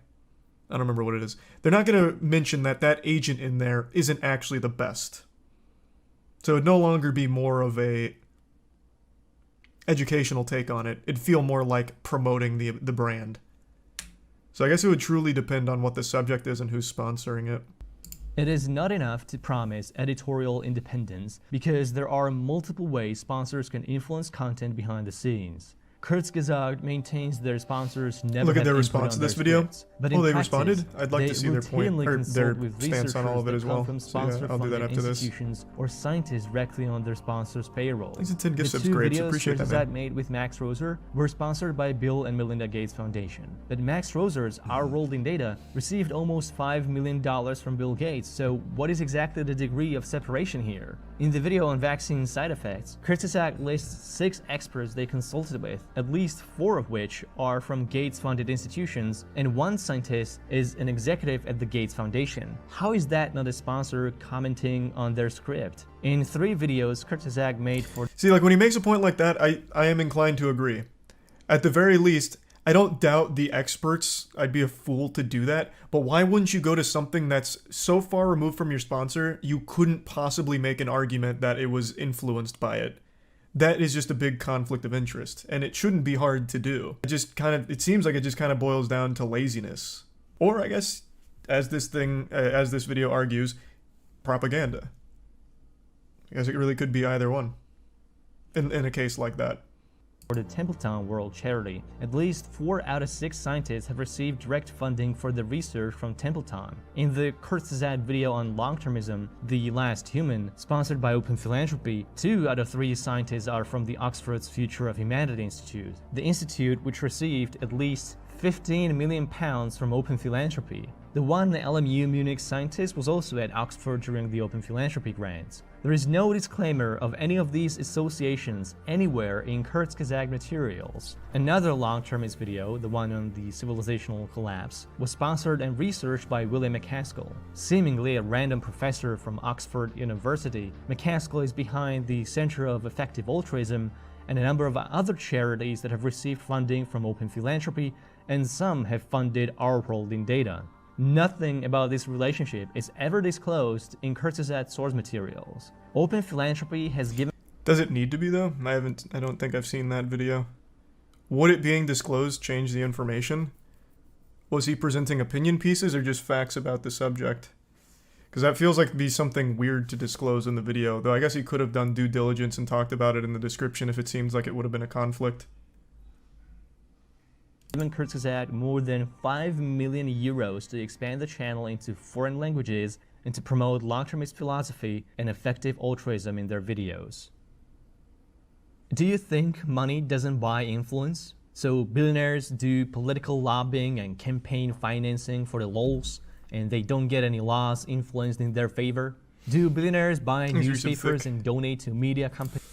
[SPEAKER 1] I don't remember what it is. They're not going to mention that agent in there isn't actually the best. So it'd no longer be more of a educational take on it. It'd feel more like promoting the brand. So I guess it would truly depend on what the subject is and who's sponsoring it.
[SPEAKER 2] It is not enough to promise editorial independence because there are multiple ways sponsors can influence content behind the scenes. Kurzgesagt maintains their sponsors never
[SPEAKER 1] Look at
[SPEAKER 2] have
[SPEAKER 1] their
[SPEAKER 2] input
[SPEAKER 1] response
[SPEAKER 2] on
[SPEAKER 1] to this
[SPEAKER 2] their
[SPEAKER 1] video.
[SPEAKER 2] scripts, but
[SPEAKER 1] Oh,
[SPEAKER 2] in
[SPEAKER 1] they
[SPEAKER 2] practice,
[SPEAKER 1] responded? I'd like to see their point,
[SPEAKER 2] routinely
[SPEAKER 1] or
[SPEAKER 2] consult
[SPEAKER 1] their
[SPEAKER 2] with
[SPEAKER 1] stance on all of it
[SPEAKER 2] researchers
[SPEAKER 1] as well.
[SPEAKER 2] that come from
[SPEAKER 1] So yeah, I'll do that
[SPEAKER 2] sponsor-funded
[SPEAKER 1] after this.
[SPEAKER 2] institutions or scientists directly on their sponsors' payroll.
[SPEAKER 1] Thanks to 10 gift
[SPEAKER 2] The
[SPEAKER 1] subs,
[SPEAKER 2] two
[SPEAKER 1] Grapes.
[SPEAKER 2] videos
[SPEAKER 1] Appreciate that,
[SPEAKER 2] Kurzgesagt
[SPEAKER 1] man.
[SPEAKER 2] made with Max Roser were sponsored by Bill and Melinda Gates Foundation. But Max Roser's Our World in Data received almost $5 million from Bill Gates, so what is exactly the degree of separation here? In the video on vaccine side effects, Kurzgesagt lists 6 experts they consulted with, at least 4 of which are from Gates-funded institutions, and 1 scientist is an executive at the Gates Foundation. How is that not a sponsor commenting on their script? In 3 videos Kurzgesagt made for...
[SPEAKER 1] See, like when he makes a point like that, I am inclined to agree. At the very least, I don't doubt the experts. I'd be a fool to do that. But why wouldn't you go to something that's so far removed from your sponsor, you couldn't possibly make an argument that it was influenced by it? That is just a big conflict of interest, and it shouldn't be hard to do. It seems like it just kind of boils down to laziness. Or I guess, as this video argues, propaganda. I guess it really could be either one in a case like that.
[SPEAKER 2] For the Templeton World Charity, at least 4 out of 6 scientists have received direct funding for the research from Templeton. In the Kurzgesagt video on long-termism, The Last Human, sponsored by Open Philanthropy, 2 out of 3 scientists are from the Oxford's Future of Humanity Institute. The institute, which received at least £15 million from Open Philanthropy. The one LMU Munich scientist was also at Oxford during the Open Philanthropy grants. There is no disclaimer of any of these associations anywhere in Kurzgesagt materials. Another long-termist video, the one on the civilizational collapse, was sponsored and researched by William MacAskill. Seemingly a random professor from Oxford University, MacAskill is behind the Center of Effective Altruism and a number of other charities that have received funding from Open Philanthropy, and some have funded Our World in Data. Nothing about this relationship is ever disclosed in Kurzgesagt source materials. Open Philanthropy has given...
[SPEAKER 1] Does it need to be though? I don't think I've seen that video. Would it being disclosed change the information? Was he presenting opinion pieces or just facts about the subject? Because that feels like it'd be something weird to disclose in the video, though I guess he could have done due diligence and talked about it in the description if it seems like it would have been a conflict.
[SPEAKER 2] Given Kurzgesagt more than 5 million euros to expand the channel into foreign languages and to promote long-termist philosophy and effective altruism in their videos. Do you think money doesn't buy influence? So billionaires do political lobbying and campaign financing for the lols, and they don't get any laws influenced in their favor? Do billionaires buy newspapers and donate to media companies?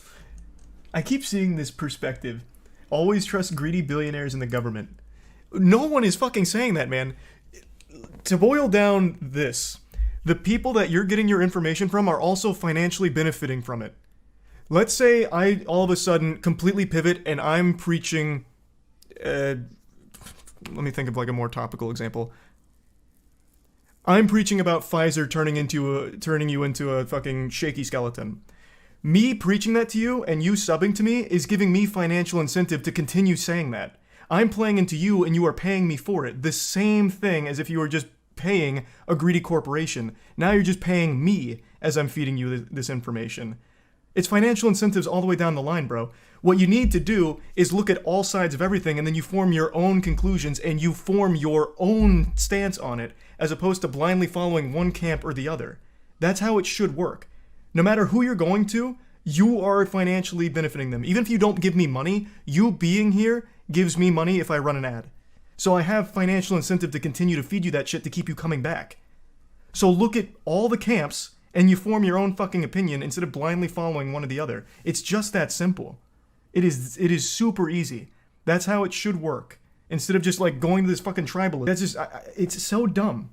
[SPEAKER 1] I keep seeing this perspective. Always trust greedy billionaires in the government. No one is fucking saying that, man. To boil down this, the people that you're getting your information from are also financially benefiting from it. Let's say I all of a sudden completely pivot and I'm preaching... let me think of like a more topical example. I'm preaching about Pfizer turning you into a fucking shaky skeleton. Me preaching that to you and you subbing to me is giving me financial incentive to continue saying that. I'm playing into you and you are paying me for it. The same thing as if you were just paying a greedy corporation. Now you're just paying me as I'm feeding you this information. It's financial incentives all the way down the line, bro. What you need to do is look at all sides of everything, and then you form your own conclusions and you form your own stance on it, as opposed to blindly following one camp or the other. That's how it should work. No matter who you're going to, you are financially benefiting them. Even if you don't give me money, you being here gives me money if I run an ad. So I have financial incentive to continue to feed you that shit to keep you coming back. So look at all the camps and you form your own fucking opinion instead of blindly following one or the other. It's just that simple. It is super easy. That's how it should work. Instead of just like going to this fucking tribalism. That's just, it's so dumb.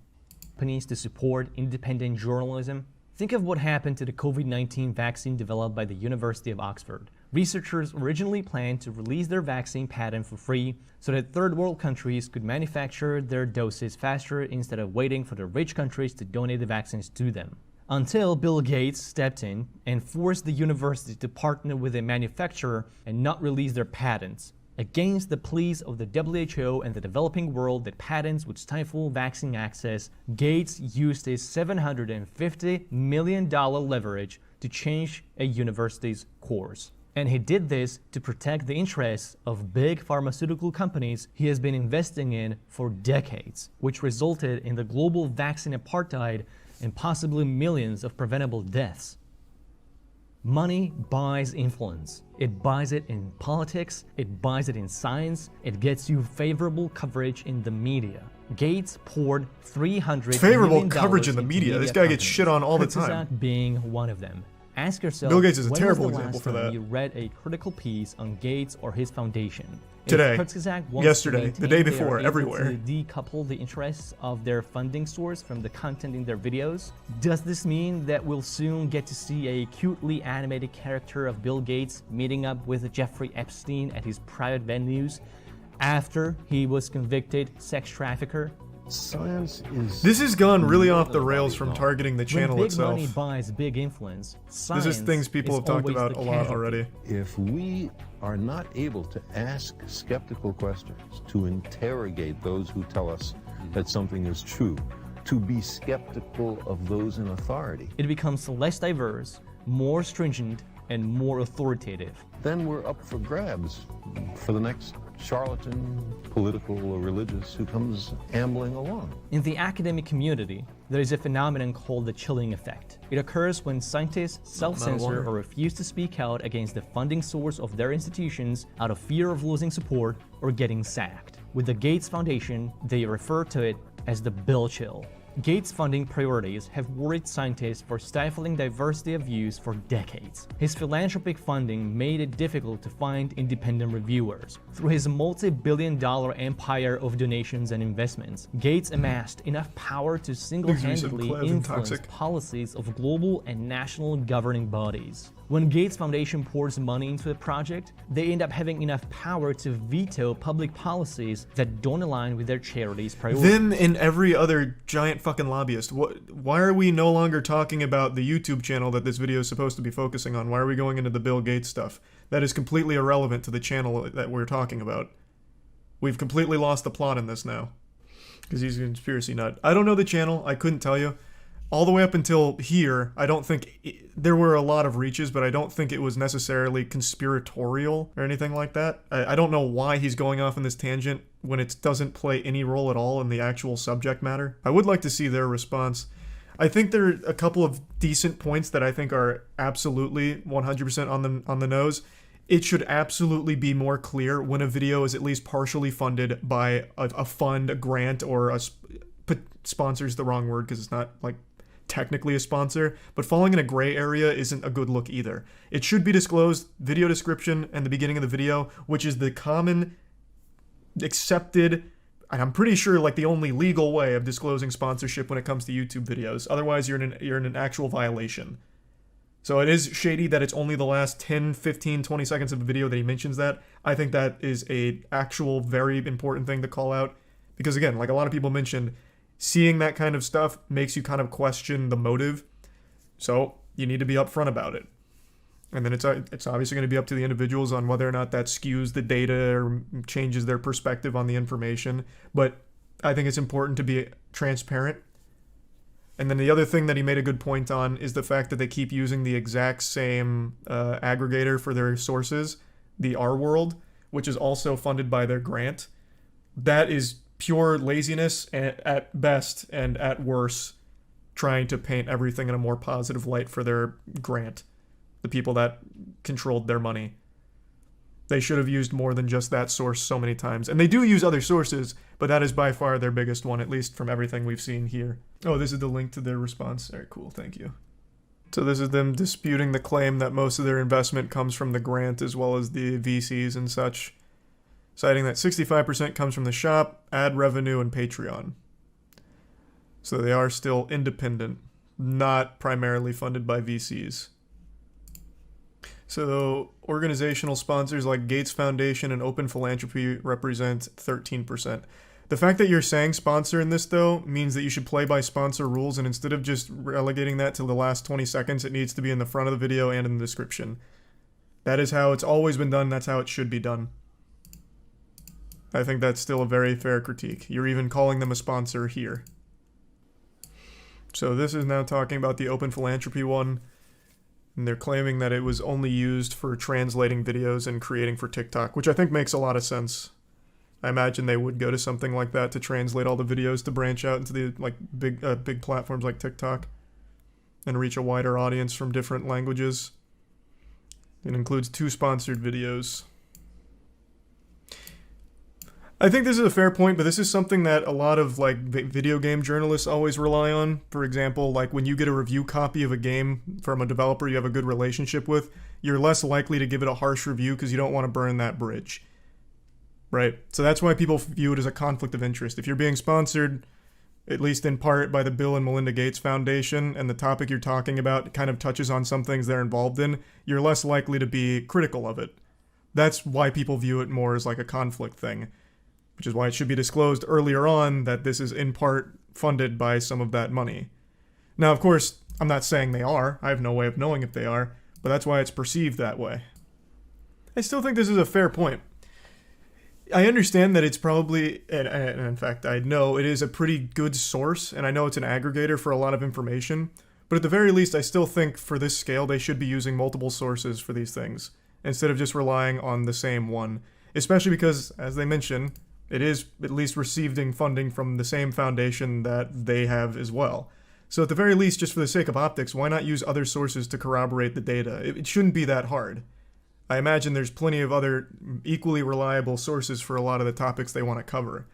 [SPEAKER 2] Companies to support independent journalism. Think of what happened to the COVID-19 vaccine developed by the University of Oxford. Researchers originally planned to release their vaccine patent for free so that third world countries could manufacture their doses faster instead of waiting for the rich countries to donate the vaccines to them. Until Bill Gates stepped in and forced the university to partner with a manufacturer and not release their patents. Against the pleas of the WHO and the developing world that patents would stifle vaccine access, Gates used his $750 million leverage to change a university's course. And he did this to protect the interests of big pharmaceutical companies he has been investing in for decades, which resulted in the global vaccine apartheid and possibly millions of preventable deaths. Money buys influence. It buys it in politics, it buys it in science, it gets you favorable coverage in the media. Gates poured $300
[SPEAKER 1] Favorable
[SPEAKER 2] million
[SPEAKER 1] coverage in the
[SPEAKER 2] into
[SPEAKER 1] media. This guy gets
[SPEAKER 2] companies,
[SPEAKER 1] shit on all the time.
[SPEAKER 2] Kurzgesagt being one of them. Ask yourself,
[SPEAKER 1] Bill Gates is a
[SPEAKER 2] when
[SPEAKER 1] terrible
[SPEAKER 2] was the
[SPEAKER 1] example
[SPEAKER 2] last
[SPEAKER 1] for
[SPEAKER 2] time
[SPEAKER 1] that.
[SPEAKER 2] you read a critical piece on Gates or his foundation?
[SPEAKER 1] Today,
[SPEAKER 2] If Kurzgesagt wants
[SPEAKER 1] yesterday,
[SPEAKER 2] to
[SPEAKER 1] the day
[SPEAKER 2] maintain they
[SPEAKER 1] before,
[SPEAKER 2] are able
[SPEAKER 1] everywhere.
[SPEAKER 2] to decouple the interests of their funding source from the content in their videos, does this mean that we'll soon get to see a cutely animated character of Bill Gates meeting up with Jeffrey Epstein at his private venues after he was convicted sex trafficker?
[SPEAKER 7] Science is.
[SPEAKER 1] This has gone really off the rails from targeting the channel
[SPEAKER 2] when big
[SPEAKER 1] itself.
[SPEAKER 2] money buys big influence, science
[SPEAKER 1] This is things people
[SPEAKER 2] is
[SPEAKER 1] have talked
[SPEAKER 2] always
[SPEAKER 1] about
[SPEAKER 2] the
[SPEAKER 1] a lot
[SPEAKER 2] casualty.
[SPEAKER 1] already.
[SPEAKER 7] If we are not able to ask skeptical questions, to interrogate those who tell us that something is true, to be skeptical of those in authority,
[SPEAKER 2] It becomes less diverse, more stringent, and more authoritative.
[SPEAKER 7] then we're up for grabs for the next charlatan, political or religious, who comes ambling along.
[SPEAKER 2] In the academic community, there is a phenomenon called the chilling effect. It occurs when scientists self-censor
[SPEAKER 1] wonder.
[SPEAKER 2] or refuse to speak out against the funding source of their institutions out of fear of losing support or getting sacked. With the Gates Foundation, they refer to it as the Bill Chill. Gates' funding priorities have worried scientists for stifling diversity of views for decades. His philanthropic funding made it difficult to find independent reviewers. Through his multi-billion-dollar empire of donations and investments, Gates amassed enough power to single-handedly
[SPEAKER 1] Clev and
[SPEAKER 2] influence
[SPEAKER 1] toxic.
[SPEAKER 2] policies of global and national governing bodies. When Gates Foundation pours money into a project, they end up having enough power to veto public policies that don't align with their charity's priorities.
[SPEAKER 1] Them and every other giant fucking lobbyist. Why are we no longer talking about the YouTube channel that this video is supposed to be focusing on? Why are we going into the Bill Gates stuff? That is completely irrelevant to the channel that we're talking about. We've completely lost the plot in this now. Because he's a conspiracy nut. I don't know the channel. I couldn't tell you. All the way up until here, I don't think there were a lot of reaches, but I don't think it was necessarily conspiratorial or anything like that. I don't know why he's going off in this tangent when it doesn't play any role at all in the actual subject matter. I would like to see their response. I think there are a couple of decent points that I think are absolutely 100% on the nose. It should absolutely be more clear when a video is at least partially funded by a fund, a grant, or a sponsor's the wrong word because it's not like technically a sponsor, but falling in a gray area isn't a good look either. It should be disclosed, video description and the beginning of the video, which is the common accepted, and I'm pretty sure like the only legal way of disclosing sponsorship when it comes to YouTube videos. Otherwise you're in an actual violation. So it is shady that it's only the last 10, 15, 20 seconds of the video that he mentions that. I think that is a actual very important thing to call out because again, like a lot of people mentioned, seeing that kind of stuff makes you kind of question the motive. So you need to be upfront about it. And then it's obviously going to be up to the individuals on whether or not that skews the data or changes their perspective on the information. But I think it's important to be transparent. And then the other thing that he made a good point on is the fact that they keep using the exact same aggregator for their sources, the R World, which is also funded by their grant. That is pure laziness at best, and at worst, trying to paint everything in a more positive light for their grant, the people that controlled their money. They should have used more than just that source so many times. And they do use other sources, but that is by far their biggest one, at least from everything we've seen here. Oh, this is the link to their response. All right, cool, thank you. So this is them disputing the claim that most of their investment comes from the grant as well as the VCs and such, citing that 65% comes from the shop, ad revenue, and Patreon. So they are still independent, not primarily funded by VCs. So organizational sponsors like Gates Foundation and Open Philanthropy represent 13%. The fact that you're saying sponsor in this, though, means that you should play by sponsor rules, and instead of just relegating that to the last 20 seconds, it needs to be in the front of the video and in the description. That is how it's always been done. That's how it should be done. I think that's still a very fair critique. You're even calling them a sponsor here. So this is now talking about the Open Philanthropy one. And they're claiming that it was only used for translating videos and creating for TikTok, which I think makes a lot of sense. I imagine they would go to something like that to translate all the videos to branch out into the big platforms like TikTok and reach a wider audience from different languages. It includes 2 sponsored videos. I think this is a fair point, but this is something that a lot of video game journalists always rely on. For example, like when you get a review copy of a game from a developer you have a good relationship with, you're less likely to give it a harsh review because you don't want to burn that bridge. Right? So that's why people view it as a conflict of interest. If you're being sponsored, at least in part, by the Bill and Melinda Gates Foundation, and the topic you're talking about kind of touches on some things they're involved in, you're less likely to be critical of it. That's why people view it more as like a conflict thing. Which is why it should be disclosed earlier on that this is in part funded by some of that money. Now, of course, I'm not saying they are. I have no way of knowing if they are, but that's why it's perceived that way. I still think this is a fair point. I understand that it's probably, and in fact, I know it is a pretty good source, and I know it's an aggregator for a lot of information, but at the very least, I still think for this scale, they should be using multiple sources for these things, instead of just relying on the same one. Especially because, as they mention, it is at least receiving funding from the same foundation that they have as well. So at the very least, just for the sake of optics, why not use other sources to corroborate the data? It shouldn't be that hard. I imagine there's plenty of other equally reliable sources for a lot of the topics they want to cover.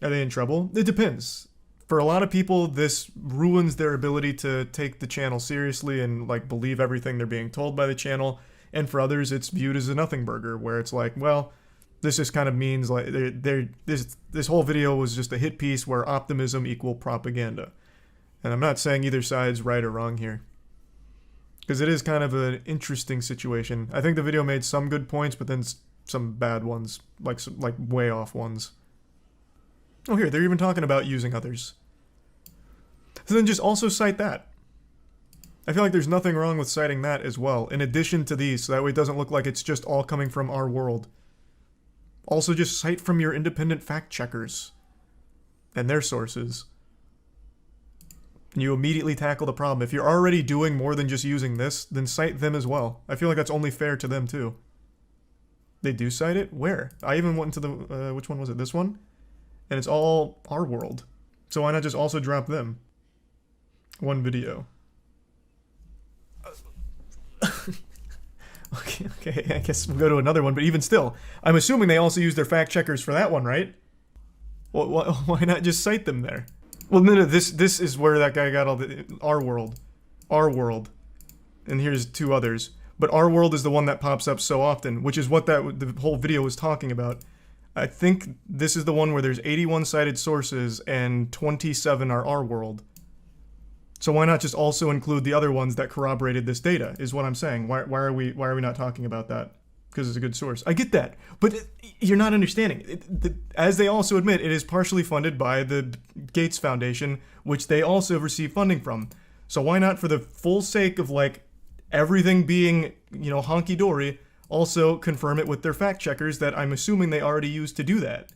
[SPEAKER 1] Are they in trouble? It depends. For a lot of people, this ruins their ability to take the channel seriously and believe everything they're being told by the channel. And for others, it's viewed as a nothing burger, where it's like, well, this just kind of means this whole video was just a hit piece where optimism equal propaganda. And I'm not saying either side's right or wrong here, because it is kind of an interesting situation. I think the video made some good points, but then some bad ones, like way off ones. Oh, here, they're even talking about using others. So then just also cite that. I feel like there's nothing wrong with citing that as well, in addition to these, so that way it doesn't look like it's just all coming from our world. Also, just cite from your independent fact checkers and their sources. And you immediately tackle the problem. If you're already doing more than just using this, then cite them as well. I feel like that's only fair to them too. They do cite it? Where? I even went into the, which one was it? This one? And it's all our world. So why not just also drop them? One video. Okay, I guess we'll go to another one, but even still, I'm assuming they also use their fact checkers for that one, right? Well, why not just cite them there? Well, no, this is where that guy got all the our world, and here's 2 others. But our world is the one that pops up so often, which is what the whole video was talking about. I think this is the one where there's 81 cited sources and 27 are our world. So why not just also include the other ones that corroborated this data, is what I'm saying. Why are we not talking about that? Because it's a good source. I get that, but you're not understanding. As they also admit, it is partially funded by the Gates Foundation, which they also receive funding from. So why not, for the full sake of everything being, honky-dory, also confirm it with their fact checkers that I'm assuming they already used to do that.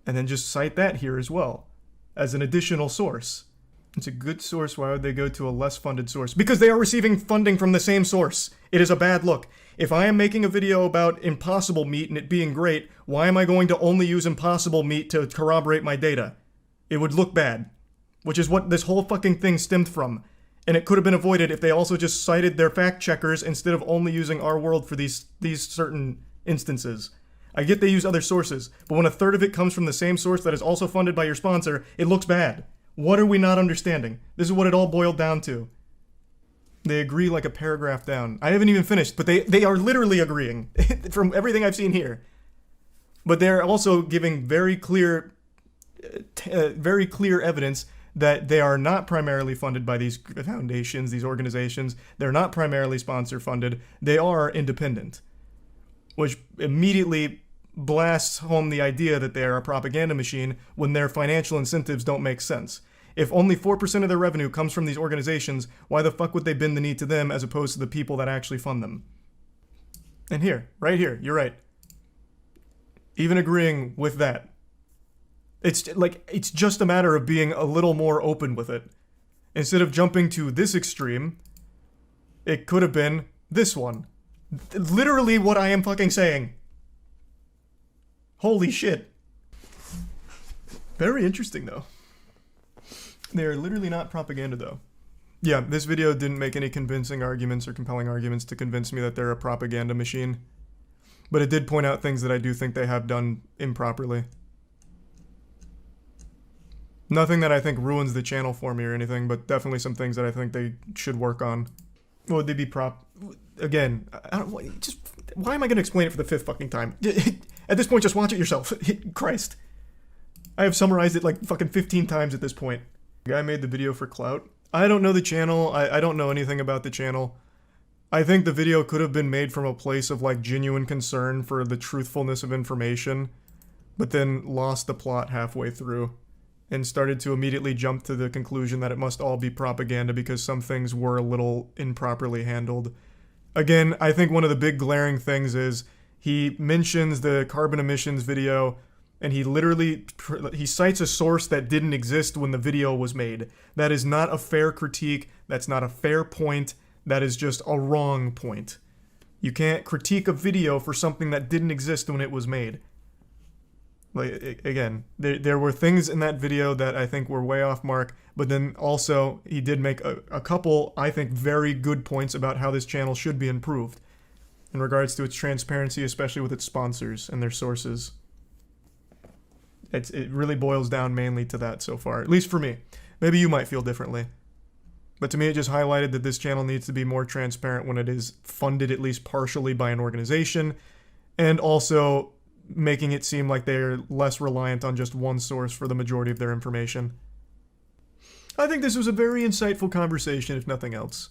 [SPEAKER 1] And then just cite that here as well, as an additional source. It's a good source. Why would they go to a less funded source? Because they are receiving funding from the same source. It is a bad look. If I am making a video about Impossible Meat and it being great, why am I going to only use Impossible Meat to corroborate my data? It would look bad. Which is what this whole fucking thing stemmed from. And it could have been avoided if they also just cited their fact checkers instead of only using our world for these certain instances. I get they use other sources, but when a third of it comes from the same source that is also funded by your sponsor, it looks bad. What are we not understanding? This is what it all boiled down to. They agree like a paragraph down. I haven't even finished, but they are literally agreeing from everything I've seen here. But they're also giving very clear evidence that they are not primarily funded by these foundations, these organizations. They're not primarily sponsor funded. They are independent, which immediately blasts home the idea that they are a propaganda machine when their financial incentives don't make sense. If only 4% of their revenue comes from these organizations, why the fuck would they bend the knee to them as opposed to the people that actually fund them? And here, right here, you're right. Even agreeing with that. It's just a matter of being a little more open with it. Instead of jumping to this extreme, it could have been this one. Literally what I am fucking saying. Holy shit. Very interesting, though. They are literally not propaganda, though. Yeah, this video didn't make any convincing arguments or compelling arguments to convince me that they're a propaganda machine. But it did point out things that I do think they have done improperly. Nothing that I think ruins the channel for me or anything, but definitely some things that I think they should work on. Would they be Again, I don't... Just... Why am I going to explain it for the 5th fucking time? At this point, just watch it yourself. Christ. I have summarized it like fucking 15 times at this point. The guy made the video for clout. I don't know the channel. I don't know anything about the channel. I think the video could have been made from a place of like genuine concern for the truthfulness of information, but then lost the plot halfway through and started to immediately jump to the conclusion that it must all be propaganda because some things were a little improperly handled. Again, I think one of the big glaring things is he mentions the carbon emissions video and he cites a source that didn't exist when the video was made. That is not a fair critique. That's not a fair point. That is just a wrong point. You can't critique a video for something that didn't exist when it was made. Like, again, there were things in that video that I think were way off mark, but then also he did make a couple, I think, very good points about how this channel should be improved in regards to its transparency, especially with its sponsors and their sources. It really boils down mainly to that so far, at least for me. Maybe you might feel differently. But to me, it just highlighted that this channel needs to be more transparent when it is funded at least partially by an organization, and also making it seem like they are less reliant on just one source for the majority of their information. I think this was a very insightful conversation, if nothing else.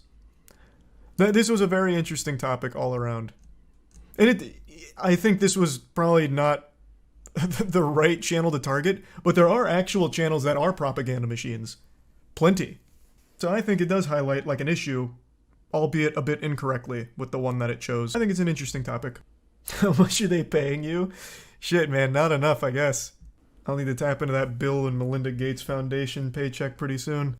[SPEAKER 1] This was a very interesting topic all around. And I think this was probably not the right channel to target, but there are actual channels that are propaganda machines. Plenty. So I think it does highlight like an issue, albeit a bit incorrectly, with the one that it chose. I think it's an interesting topic. How much are they paying you? Shit, man, not enough, I guess. I'll need to tap into that Bill and Melinda Gates Foundation paycheck pretty soon.